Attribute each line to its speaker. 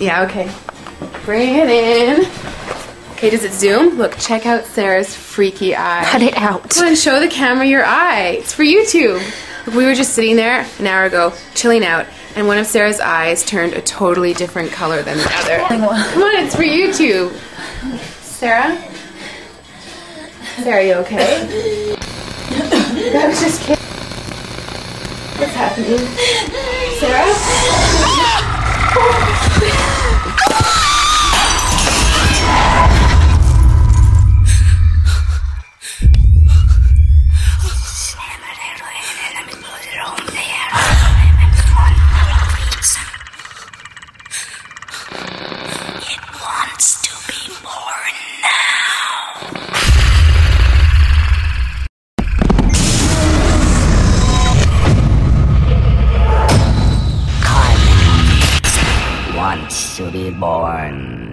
Speaker 1: Yeah, okay. Bring it in. Okay, does it zoom? Look, check out Sarah's freaky eye.
Speaker 2: Cut it out.
Speaker 1: Come on, show the camera your eye. It's for YouTube. Look, we were just sitting there an hour ago, chilling out, and one of Sarah's eyes turned a totally different color than the other. Come on, it's for YouTube. Sarah? Sarah, are you okay? I was just kidding. What's happening? Sarah?
Speaker 3: It wants to be born now. Carmen wants to be born.